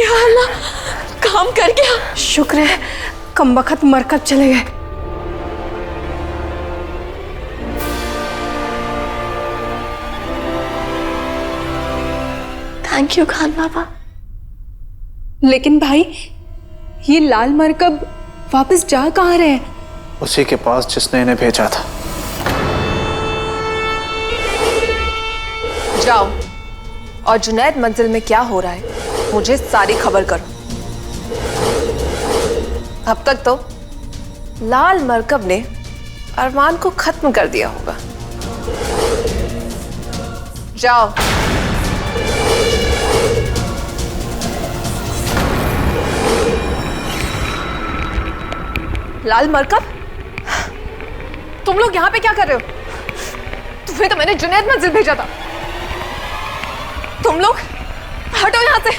या अल्लाह, काम कर गया। शुक्र है कमबख्त मरकब चले गए। थैंक यू खान बाबा। लेकिन भाई ये लाल मरकब वापस जा कहाँ रहे हैं? उसी के पास जिसने इन्हें भेजा था। जाओ और जुनैद मंजिल में क्या हो रहा है मुझे सारी खबर करो। अब तक तो लाल मरकब ने अरमान को खत्म कर दिया होगा। जाओ। लाल मरकब, तुम लोग यहाँ पे क्या कर रहे हो? तुम्हें तो मैंने जुनैद मंजिल भेजा था। तुम लोग हटो यहाँ से।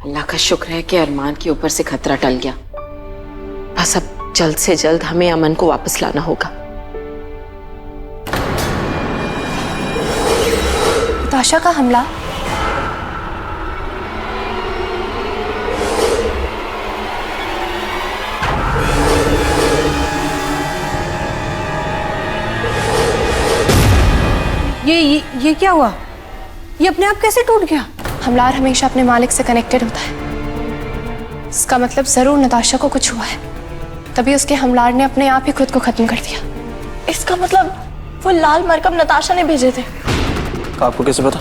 अल्लाह का शुक्र है कि अरमान के ऊपर से खतरा टल गया। बस अब जल्द से जल्द हमें अमन को वापस लाना होगा। नताशा का हमला? ये क्या हुआ? ये अपने आप कैसे टूट गया? हमलावर हमेशा अपने मालिक से कनेक्टेड होता है। इसका मतलब जरूर नताशा को कुछ हुआ है, तभी उसके हमलावर ने अपने आप ही खुद को खत्म कर दिया। इसका मतलब वो लाल मरकब नताशा ने भेजे थे। आपको कैसे पता?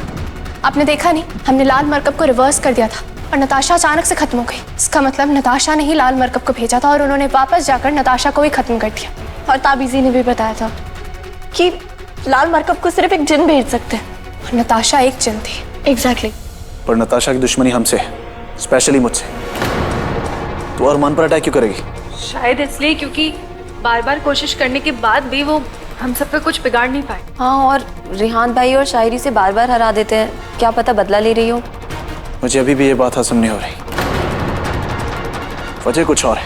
आपने देखा नहीं, हमने लाल मरकब को रिवर्स कर दिया था और नताशा अचानक से खत्म हो गई। इसका मतलब नताशा ने ही लाल मरकब को भेजा था और उन्होंने वापस जाकर नताशा को भी खत्म कर दिया। और ताबीजी ने भी बताया था कि लाल मरकब को सिर्फ एक जिन भेज सकते हैं और नताशा एक जिन थी। एग्जैक्टली। पर नताशा की दुश्मनी हमसे है, स्पेशली मुझसे। तो अरमान पर अटैक क्यों करेगी? शायद इसलिए क्योंकि बार बार कोशिश करने के बाद भी वो हम सब पे कुछ बिगाड़ नहीं पाए। हाँ, और रिहान भाई और शायरी से बार बार हरा देते हैं। क्या पता बदला ले रही हो। मुझे अभी भी ये बात हजम नहीं हो रही। वजह कुछ और है।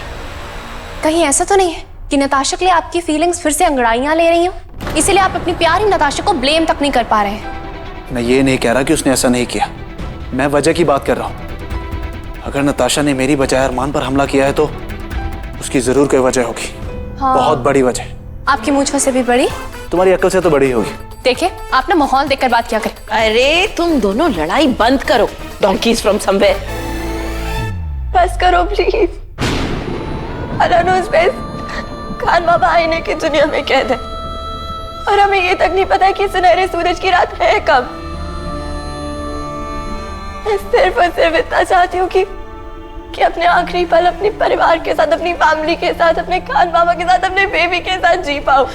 कहीं ऐसा तो नहीं है कि नताशा के लिए आपकी फीलिंग्स फिर से अंगड़ाइयां ले रही हो, इसीलिए आप अपनी प्यारी नताशा को ब्लेम तक नहीं कर पा रहे हैं? मैं ये नहीं कह रहा कि उसने ऐसा नहीं किया, मैं वजह की बात कर रहा हूँ। अगर नताशा ने मेरी बजाय अरमान पर हमला किया है तो उसकी जरूर कोई वजह होगी। हाँ। बहुत बड़ी वजह। आपकी मूंछ से भी बड़ी? तुम्हारी अक्ल से तो बड़ी होगी। देखिए, आप ना माहौल देखकर बात क्या करें। अरे तुम दोनों लड़ाई बंद करो। Donkey's from somewhere. बस करो प्लीज। खान बाबा आईने की दुनिया में कैद है और हमें ये तक नहीं पता कि सुनहरे सूरज की रात है कब। मैं सिर्फ और सिर्फ इतना चाहती हूँ कि अपने आखिरी पल अपने परिवार के साथ, अपनी फैमिली के साथ, अपने खान बाबा के साथ, अपने बेबी के साथ जी पाऊं,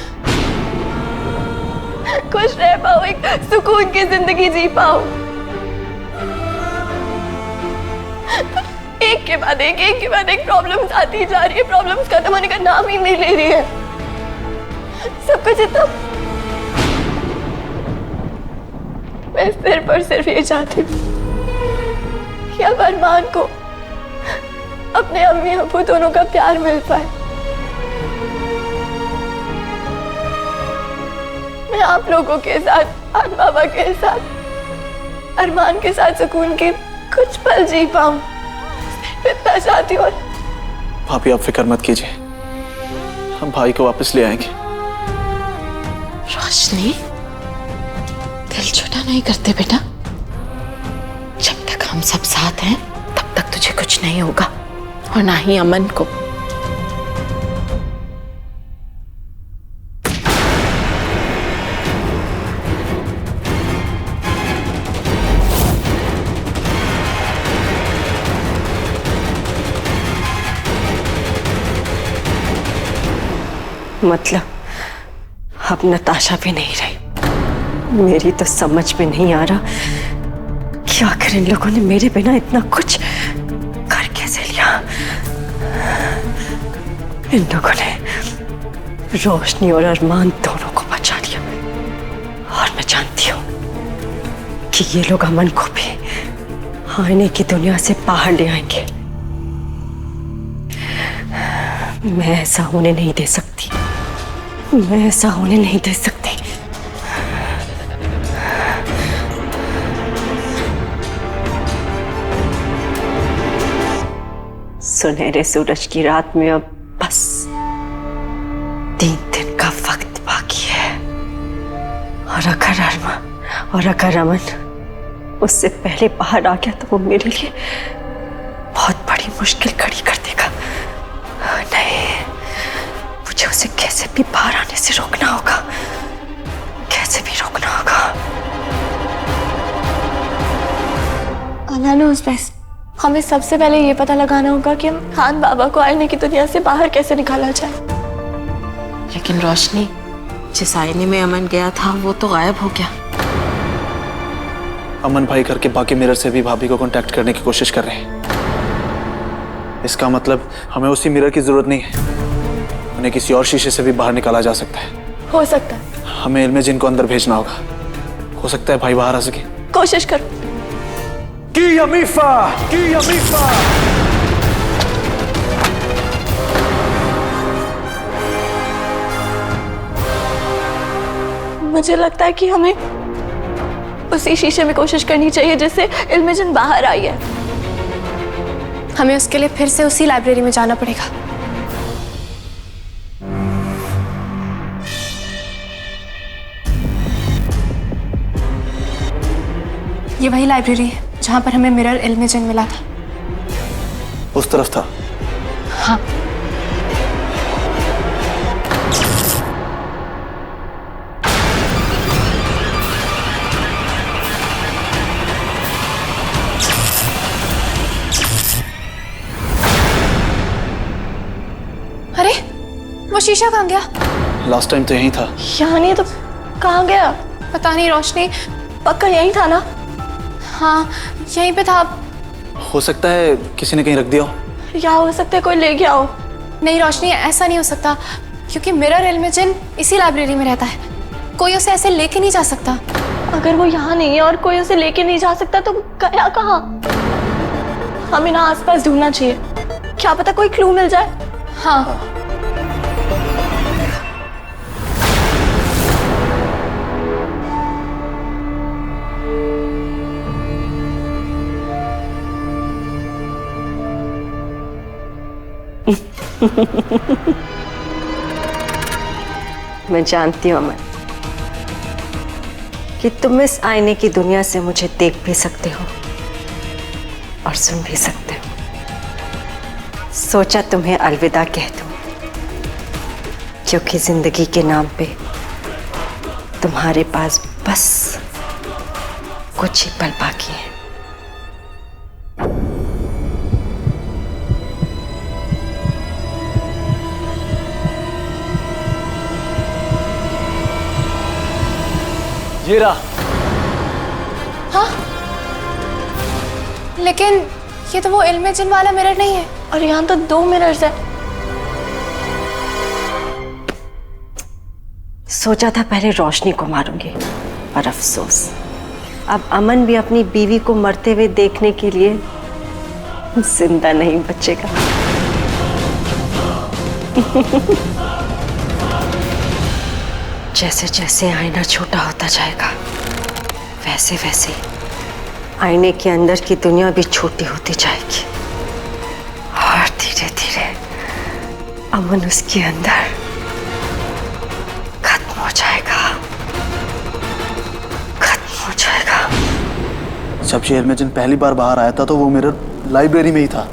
खुश रह पाऊं, एक सुकून की जिंदगी जी पाऊं। एक के बाद एक प्रॉब्लम्स आती जा रही है। प्रॉब्लम्स खत्म होने का नाम ही नहीं ले रही है। सब कुछ इतना, मैं सिर्फ और सिर्फ ये चाहती हूँ कि अब अरमान को अपने अम्मी अब्बू दोनों का प्यार मिल पाए। मैं आप लोगों के साथ, खान बाबा के साथ, अरमान के साथ सुकून के कुछ पल जी पाऊं, इतना चाहती हूँ। भाभी आप फिक्र मत कीजिए, हम भाई को वापस ले आएंगे। रोशनी, दिल छोटा नहीं करते बेटा। जब तक हम सब साथ हैं तब तक तुझे कुछ नहीं होगा और ना ही अमन को। मतलब अब नताशा भी नहीं रही। मेरी तो समझ में नहीं आ रहा कि आखिर इन लोगों ने मेरे बिना इतना कुछ कर कैसे लिया। इन लोगों ने रोशनी और अरमान दोनों को बचा लिया और मैं जानती हूँ कि ये लोग अमन को भी आईने की दुनिया से बाहर ले आएंगे। मैं ऐसा होने नहीं दे सकती, मैं ऐसा होने नहीं दे सकती। सुनहरे सूरज की रात में अब बस 3 दिन का वक्त बाकी है, और अगर अमन उससे पहले बाहर आ गया तो वो मेरे लिए बहुत बड़ी मुश्किल खड़ी कर देगा। नहीं, मुझे उसे कैसे भी बाहर आने से रोकना होगा, कैसे भी रोकना होगा। अल्लाह knows best। हमें सबसे पहले ये पता लगाना होगा कि हम खान बाबा को आईने की दुनिया से बाहर कैसे निकाला जाए। लेकिन रोशनी, जिस आईने में अमन गया था वो तो गायब हो गया। अमन भाई घर के बाकी मिरर से भी भाभी को कांटेक्ट करने की कोशिश कर रहे हैं। इसका मतलब हमें उसी मिरर की जरूरत नहीं है, उन्हें किसी और शीशे से भी बाहर निकाला जा सकता है। हो सकता है। हमें इल्मे जिन को अंदर भेजना होगा, हो सकता है भाई बाहर आ सके। कोशिश करो। की अमीफा, की अमीफा। मुझे लगता है कि हमें उसी शीशे में कोशिश करनी चाहिए जिससे इल्मे जिन बाहर आई है। हमें उसके लिए फिर से उसी लाइब्रेरी में जाना पड़ेगा। ये वही लाइब्रेरी है जहां पर हमें मिरर इल्मे जिन मिला था। उस तरफ था। हाँ। अरे, वो शीशा कहाँ गया? लास्ट टाइम तो यहीं था। यहाँ नहीं तो कहाँ गया? पता नहीं रोशनी। पक्का यहीं था ना? हाँ, यहीं पे था। हो सकता है किसी ने कहीं रख दिया हो। या हो सकता है कोई ले गया हो। नहीं रोशनी, ऐसा नहीं हो सकता क्योंकि मिरर इल्मे जिन इसी लाइब्रेरी में रहता है। कोई उसे ऐसे लेके नहीं जा सकता। अगर वो यहाँ नहीं है और कोई उसे लेके नहीं जा सकता तो गया कहाँ? हमें ना आसपास ढूंढना चाहिए, क्या पता कोई क्लू मिल जाए। हाँ। मैं जानती हूँ अमन कि तुम इस आईने की दुनिया से मुझे देख भी सकते हो और सुन भी सकते हो। सोचा तुम्हें अलविदा कह दूं, क्योंकि जिंदगी के नाम पे तुम्हारे पास बस कुछ ही पल बाकी है। ये रहा। हाँ, लेकिन ये तो वो इल्मे जिन वाला मिरर नहीं है। और यहाँ तो 2 मिरर्स है। सोचा था पहले रोशनी को मारूंगी, पर अफसोस अब अमन भी अपनी बीवी को मरते हुए देखने के लिए जिंदा नहीं बचेगा। जैसे जैसे आईना छोटा होता जाएगा वैसे वैसे आईने के अंदर की दुनिया भी छोटी होती जाएगी और धीरे धीरे अमन उसके अंदर खत्म हो जाएगा, खत्म हो जाएगा। जब शहर में जिन पहली बार बाहर आया था तो वो मिरर लाइब्रेरी में ही था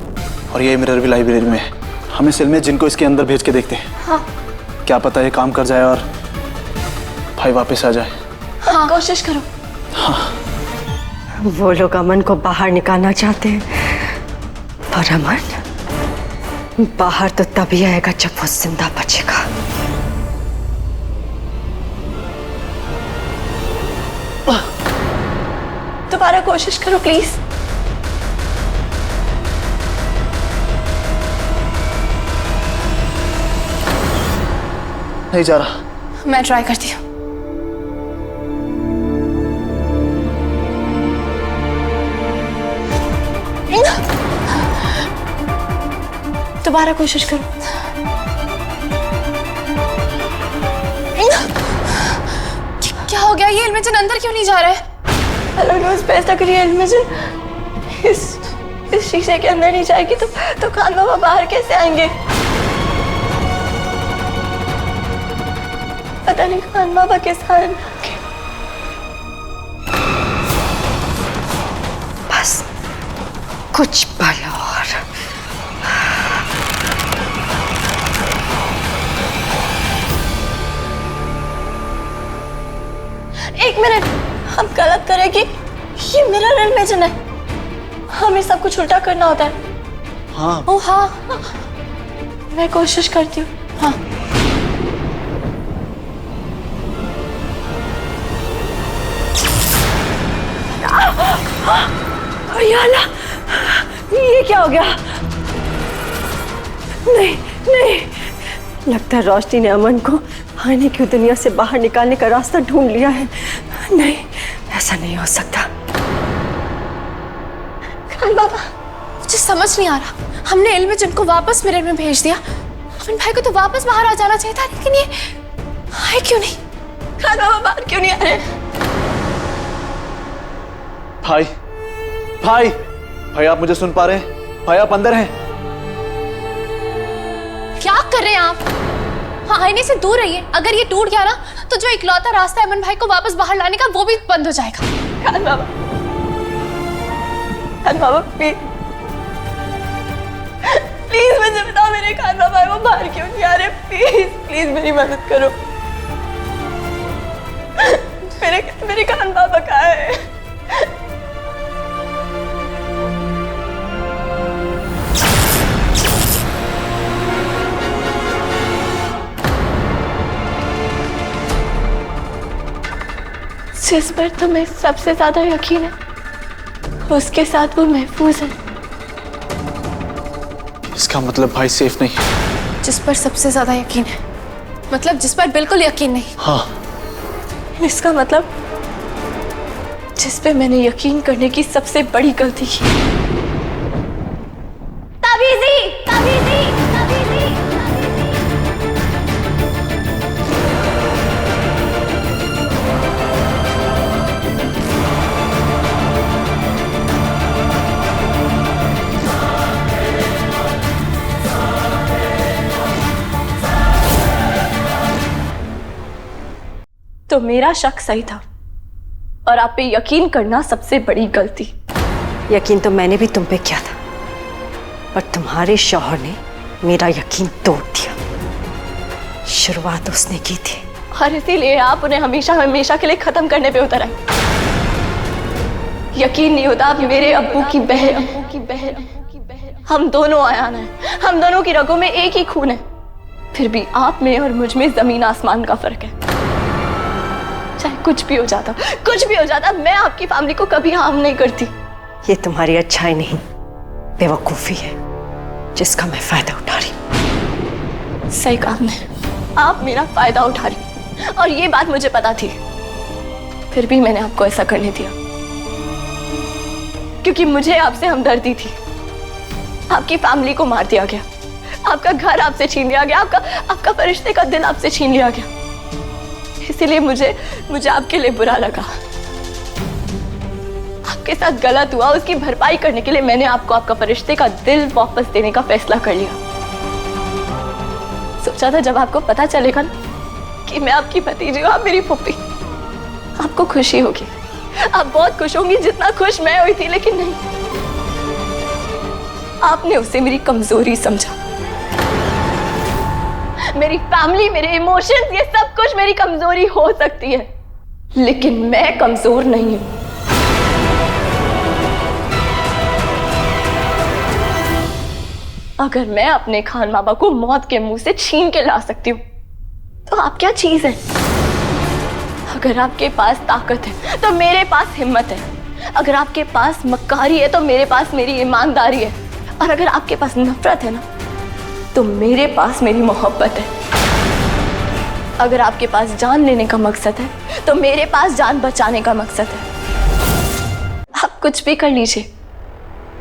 और ये मिरर भी लाइब्रेरी में है। हम इस इल्मे जिन को इसके अंदर भेज के देखते हैं। हाँ। क्या पता ये काम कर जाए और भाई वापस आ जाए। हाँ, कोशिश करो। हाँ। वो लोग अमन को बाहर निकालना चाहते हैं, पर अमन बाहर तो तभी आएगा जब वो जिंदा बचेगा। दोबारा कोशिश करो प्लीज। नहीं जा रहा। मैं ट्राई करती हूँ। दोबारा कोशिश करो। क्या हो गया? ये इल्मेजन अंदर क्यों नहीं जा रहा है? रोज पैसा करिए इल्मेजन इस शीशे के अंदर नहीं जाएगी तो खान बाबा बाहर कैसे आएंगे? पता नहीं खान बाबा के साथ। बस कुछ पल और। एक मिनट, हम गलत करेंगे। ये मिरर इल्मेजन है, हमें सब कुछ उल्टा करना होता है। हाँ। ओ हाँ, मैं कोशिश करती हूँ। हाँ याला, ये क्या हो गया? नहीं नहीं, लगता है रोशनी ने अमन को आने की दुनिया से बाहर निकालने का रास्ता ढूंढ लिया है। नहीं, ऐसा नहीं हो सकता। खान बाबा, मुझे समझ नहीं आ रहा, हमने इल्मेजन को वापस मिरर में भेज दिया, अमन भाई को तो वापस बाहर आ जाना चाहिए था, लेकिन ये आए क्यों नहीं? खान बाबा बाहर क्यों नहीं आ रहे? भाई भाई भाई, आप मुझे सुन पा रहे हैं? भाई आप अंदर हैं? क्या कर रहे हैं आप? हाँ, आईने से दूर रहिए। अगर ये टूट गया ना तो जो इकलौता रास्ता है अमन भाई को वापस बाहर लाने का, वो भी बंद हो जाएगा। खान बाबा प्लीज प्लीज मुझे बताओ, मेरे खान बाबा वो बाहर क्यों नहीं आ रहे? प्लीज प्लीज मेरी मदद करो। मेरे खान बाबा कहाँ है? जिस पर तुम्हें सबसे ज्यादा यकीन है, उसके साथ वो महफूज है। इसका मतलब भाई सेफ नहीं है। जिस पर सबसे ज्यादा यकीन है मतलब जिस पर बिल्कुल यकीन नहीं। हाँ, इसका मतलब जिस पे मैंने यकीन करने की सबसे बड़ी गलती की। ताबीज़ी, ताबीज़ी, ताबीज़ी। तो मेरा शक सही था और आप पे यकीन करना सबसे बड़ी गलती। यकीन तो मैंने भी तुम पे किया था, पर तुम्हारे शौहर ने मेरा यकीन तोड़ दिया। शुरुआत उसने की थी और इसीलिए आप उन्हें हमेशा हमेशा के लिए खत्म करने पे उतर आए। यकीन नहीं होता, आप मेरे अब्बू की बहन, हम दोनों आयान हैं, हम दोनों की रगों में एक ही खून है, फिर भी आप में और मुझ में जमीन आसमान का फर्क है। चाहे कुछ भी हो जाता, मैं आपकी फैमिली को कभी हार्म नहीं करती। ये तुम्हारी अच्छाई नहीं, बेवकूफी है जिसका मैं फायदा उठा रही हूँ। सही कहा आपने, आप मेरा फायदा उठा रही और ये बात मुझे पता थी, फिर भी मैंने आपको ऐसा करने दिया क्योंकि मुझे आपसे हमदर्दी थी। आपकी फैमिली को मार दिया गया, आपका घर आपसे छीन लिया गया, आपका फरिश्ते का दिल आपसे छीन लिया गया। इसीलिए मुझे आपके लिए बुरा लगा। आपके साथ गलत हुआ, उसकी भरपाई करने के लिए मैंने आपको आपका फरिश्ते का दिल वापस देने का फैसला कर लिया। सोचा था जब आपको पता चलेगा ना कि मैं आपकी भतीजी हूँ, आप मेरी फूफी, आपको खुशी होगी, आप बहुत खुश होंगी जितना खुश मैं हुई थी। लेकिन नहीं, आपने उसे मेरी कमजोरी समझा। मेरी फैमिली, मेरे इमोशंस, ये सब कुछ मेरी कमजोरी हो सकती है, लेकिन मैं कमजोर नहीं हूं। अगर मैं अपने खान बाबा को मौत के मुंह से छीन के ला सकती हूँ, तो आप क्या चीज है? अगर आपके पास ताकत है तो मेरे पास हिम्मत है। अगर आपके पास मक्कारी है तो मेरे पास मेरी ईमानदारी है। और अगर आपके पास नफरत है ना, तो मेरे पास मेरी मोहब्बत है। अगर आपके पास जान लेने का मकसद है तो मेरे पास जान बचाने का मकसद है। आप कुछ भी कर लीजिए,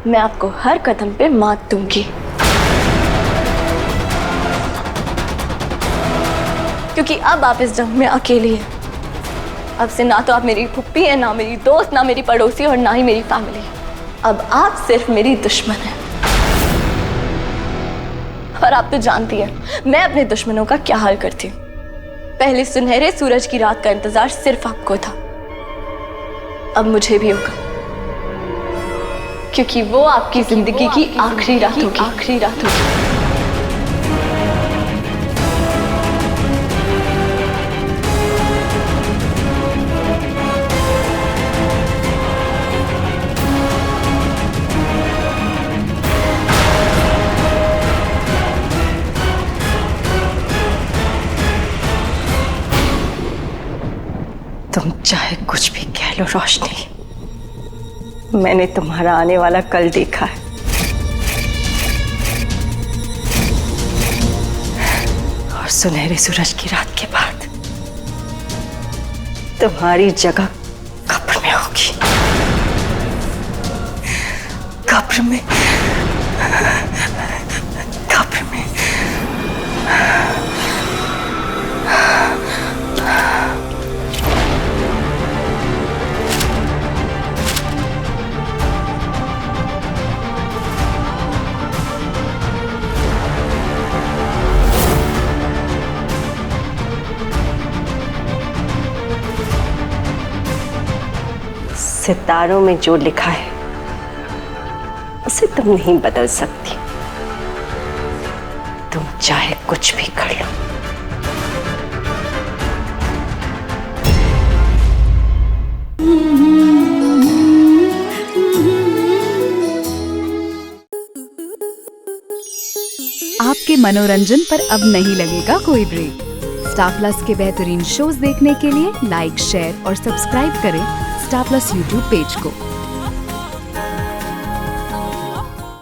मैं आपको हर कदम पे मात दूंगी। क्योंकि अब आप इस जंग में अकेली हैं। अब से ना तो आप मेरी फुप्पी हैं, ना मेरी दोस्त, ना मेरी पड़ोसी और ना ही मेरी फैमिली। अब आप सिर्फ मेरी दुश्मन हैं। और आप तो जानती हैं मैं अपने दुश्मनों का क्या हाल करती हूँ। पहले सुनहरे सूरज की रात का इंतजार सिर्फ आपको था, अब मुझे भी होगा, क्योंकि वो आपकी जिंदगी की आखिरी रात होगी। आखिरी रात होगी। तुम चाहे कुछ भी कह लो रोशनी, मैंने तुम्हारा आने वाला कल देखा है। और सुनहरे सूरज की रात के बाद तुम्हारी जगह कब्र में होगी। कब्र में, कब्र में। सितारों में जो लिखा है उसे तुम नहीं बदल सकती, तुम चाहे कुछ भी कर लो। आपके मनोरंजन पर अब नहीं लगेगा कोई ब्रेक। स्टार प्लस के बेहतरीन शोज देखने के लिए लाइक, शेयर और सब्सक्राइब करें स्टार प्लस यूट्यूब पेज को।